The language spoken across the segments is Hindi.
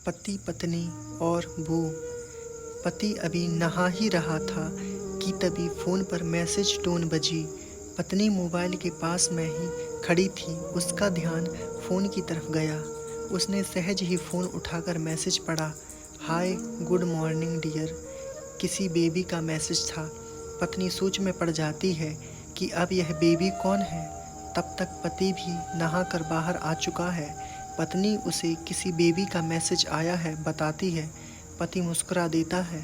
पति पत्नी और वो। पति अभी नहा ही रहा था कि तभी फ़ोन पर मैसेज टोन बजी। पत्नी मोबाइल के पास में ही खड़ी थी। उसका ध्यान फ़ोन की तरफ गया। उसने सहज ही फ़ोन उठाकर मैसेज पढ़ा। Hi good morning dear. किसी बेबी का मैसेज था। पत्नी सोच में पड़ जाती है कि अब यह बेबी कौन है। तब तक पति भी नहाकर बाहर आ चुका है। पत्नी उसे किसी बेबी का मैसेज आया है बताती है। पति मुस्कुरा देता है।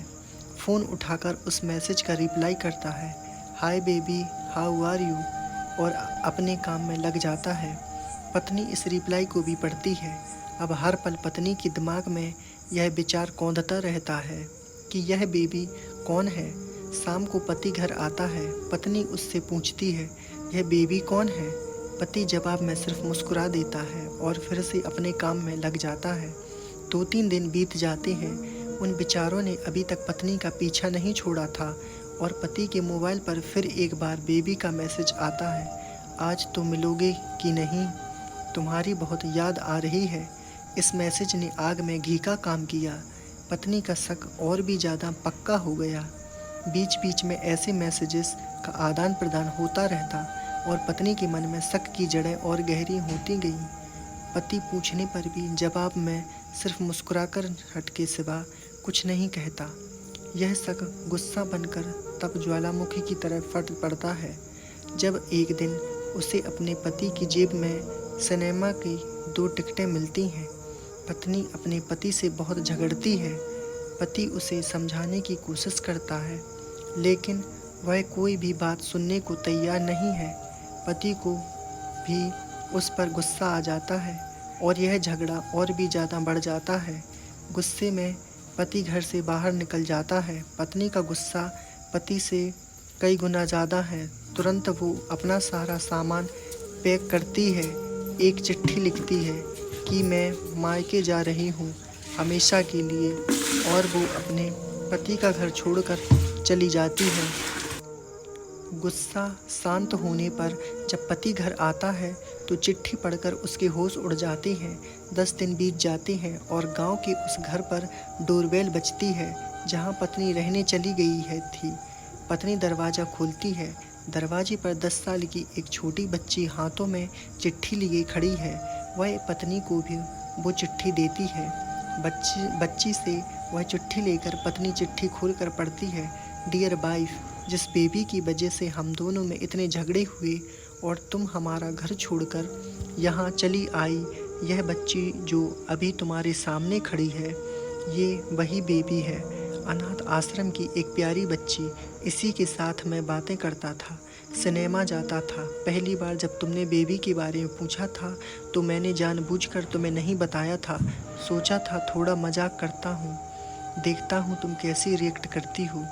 फ़ोन उठाकर उस मैसेज का रिप्लाई करता है, hi baby how are you, और अपने काम में लग जाता है। पत्नी इस रिप्लाई को भी पढ़ती है। अब हर पल पत्नी के दिमाग में यह विचार कौंधता रहता है कि यह बेबी कौन है। शाम को पति घर आता है। पत्नी उससे पूछती है, यह बेबी कौन है। पति जवाब में सिर्फ मुस्कुरा देता है और फिर से अपने काम में लग जाता है। 2-3 दिन बीत जाते हैं। उन बेचारों ने अभी तक पत्नी का पीछा नहीं छोड़ा था और पति के मोबाइल पर फिर एक बार बेबी का मैसेज आता है, आज तो मिलोगे कि नहीं, तुम्हारी बहुत याद आ रही है। इस मैसेज ने आग में घी का काम किया। पत्नी का शक और भी ज़्यादा पक्का हो गया। बीच बीच में ऐसे मैसेजेस का आदान प्रदान होता रहता और पत्नी के मन में शक की जड़ें और गहरी होती गईं। पति पूछने पर भी जवाब में सिर्फ मुस्कुराकर हटके सिवा कुछ नहीं कहता। यह शक गुस्सा बनकर तब ज्वालामुखी की तरह फट पड़ता है जब एक दिन उसे अपने पति की जेब में सिनेमा की 2 टिकटें मिलती हैं। पत्नी अपने पति से बहुत झगड़ती है। पति उसे समझाने की कोशिश करता है लेकिन वह कोई भी बात सुनने को तैयार नहीं है। पति को भी उस पर गुस्सा आ जाता है और यह झगड़ा और भी ज़्यादा बढ़ जाता है। गुस्से में पति घर से बाहर निकल जाता है। पत्नी का गुस्सा पति से कई गुना ज़्यादा है। तुरंत वो अपना सारा सामान पैक करती है। एक चिट्ठी लिखती है कि मैं मायके जा रही हूँ हमेशा के लिए, और वो अपने पति का घर छोड़कर चली जाती है। गुस्सा शांत होने पर जब पति घर आता है तो चिट्ठी पढ़कर उसके होश उड़ जाते हैं। 10 दिन बीत जाते हैं और गांव के उस घर पर डोरबेल बजती है जहां पत्नी रहने चली गई थी। पत्नी दरवाज़ा खोलती है। दरवाजे पर 10 साल की एक छोटी बच्ची हाथों में चिट्ठी लिए खड़ी है। वह पत्नी को भी वो चिट्ठी देती है। बच्ची से वह चिट्ठी लेकर पत्नी चिट्ठी खोलकर पढ़ती है, डियर वाइफ, जिस बेबी की वजह से हम दोनों में इतने झगड़े हुए और तुम हमारा घर छोड़कर यहाँ चली आई, यह बच्ची जो अभी तुम्हारे सामने खड़ी है, ये वही बेबी है। अनाथ आश्रम की एक प्यारी बच्ची। इसी के साथ मैं बातें करता था, सिनेमा जाता था। पहली बार जब तुमने बेबी के बारे में पूछा था तो मैंने जानबूझकर तुम्हें नहीं बताया था। सोचा था थोड़ा मजाक करता हूँ, देखता हूँ तुम कैसी रिएक्ट करती हो।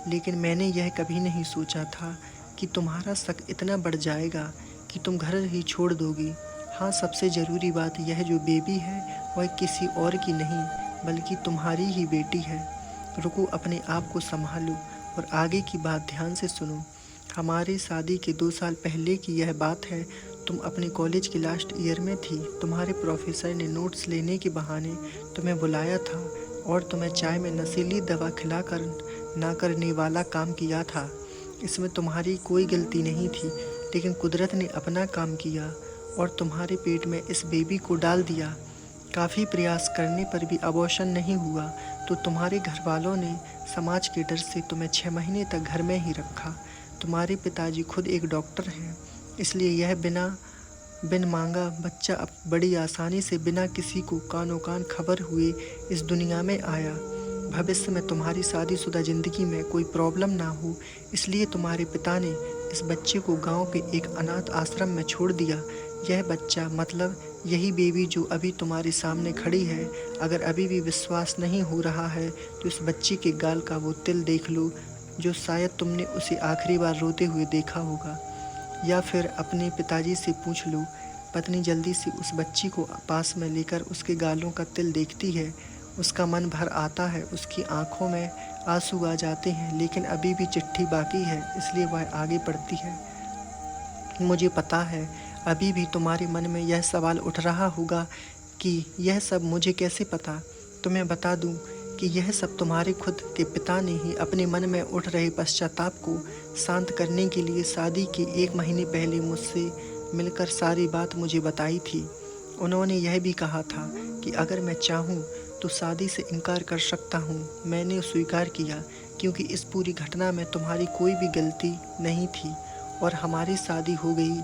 लेकिन मैंने यह कभी नहीं सोचा था कि तुम्हारा शक इतना बढ़ जाएगा कि तुम घर ही छोड़ दोगी। हाँ, सबसे ज़रूरी बात यह जो बेबी है वह किसी और की नहीं बल्कि तुम्हारी ही बेटी है। रुको, अपने आप को संभालो और आगे की बात ध्यान से सुनो। हमारी शादी के 2 साल पहले की यह बात है। तुम अपने कॉलेज के लास्ट ईयर में थी। तुम्हारे प्रोफेसर ने नोट्स लेने के बहाने तुम्हें बुलाया था और तुम्हें चाय में नशीली दवा खिलाकर ना करने वाला काम किया था। इसमें तुम्हारी कोई गलती नहीं थी, लेकिन कुदरत ने अपना काम किया और तुम्हारे पेट में इस बेबी को डाल दिया। काफ़ी प्रयास करने पर भी अबॉर्शन नहीं हुआ तो तुम्हारे घर वालों ने समाज के डर से तुम्हें 6 महीने तक घर में ही रखा। तुम्हारे पिताजी खुद एक डॉक्टर हैं, इसलिए यह बिन मांगा बच्चा अब बड़ी आसानी से बिना किसी को कानो कान खबर हुए इस दुनिया में आया। भविष्य में तुम्हारी शादीशुदा ज़िंदगी में कोई प्रॉब्लम ना हो, इसलिए तुम्हारे पिता ने इस बच्चे को गांव के एक अनाथ आश्रम में छोड़ दिया। यह बच्चा मतलब यही बेबी जो अभी तुम्हारे सामने खड़ी है। अगर अभी भी विश्वास नहीं हो रहा है तो इस बच्ची के गाल का वो तिल देख लो जो शायद तुमने उसे आखिरी बार रोते हुए देखा होगा, या फिर अपने पिताजी से पूछ लो। पत्नी जल्दी से उस बच्ची को पास में लेकर उसके गालों का तिल देखती है। उसका मन भर आता है, उसकी आंखों में आंसू आ जाते हैं, लेकिन अभी भी चिट्ठी बाकी है, इसलिए वह आगे बढ़ती है। मुझे पता है अभी भी तुम्हारे मन में यह सवाल उठ रहा होगा कि यह सब मुझे कैसे पता। तुम्हें बता दूं कि यह सब तुम्हारे खुद के पिता ने ही अपने मन में उठ रहे पश्चाताप को शांत करने के लिए शादी के 1 महीने पहले मुझसे मिलकर सारी बात मुझे बताई थी। उन्होंने यह भी कहा था कि अगर मैं चाहूँ तो शादी से इनकार कर सकता हूँ। मैंने स्वीकार किया क्योंकि इस पूरी घटना में तुम्हारी कोई भी गलती नहीं थी और हमारी शादी हो गई।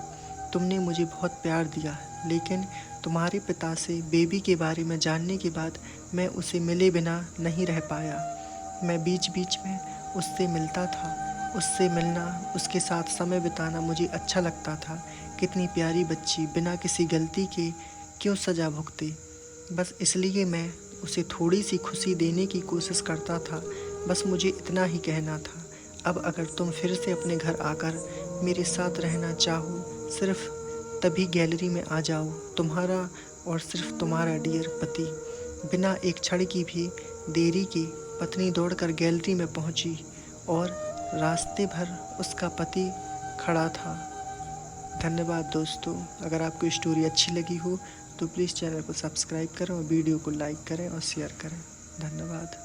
तुमने मुझे बहुत प्यार दिया, लेकिन तुम्हारे पिता से बेबी के बारे में जानने के बाद मैं उसे मिले बिना नहीं रह पाया। मैं बीच बीच में उससे मिलता था। उससे मिलना, उसके साथ समय बिताना मुझे अच्छा लगता था। कितनी प्यारी बच्ची बिना किसी गलती के क्यों सज़ा भुगते। बस इसलिए मैं उसे थोड़ी सी खुशी देने की कोशिश करता था। बस मुझे इतना ही कहना था। अब अगर तुम फिर से अपने घर आकर मेरे साथ रहना चाहो, सिर्फ तभी गैलरी में आ जाओ। तुम्हारा और सिर्फ तुम्हारा डियर पति। बिना एक क्षण की भी देरी के पत्नी दौड़कर गैलरी में पहुंची और रास्ते भर उसका पति खड़ा था। धन्यवाद दोस्तों। अगर आपको स्टोरी अच्छी लगी हो तो प्लीज़ चैनल को सब्सक्राइब करें और वीडियो को लाइक करें और शेयर करें। धन्यवाद।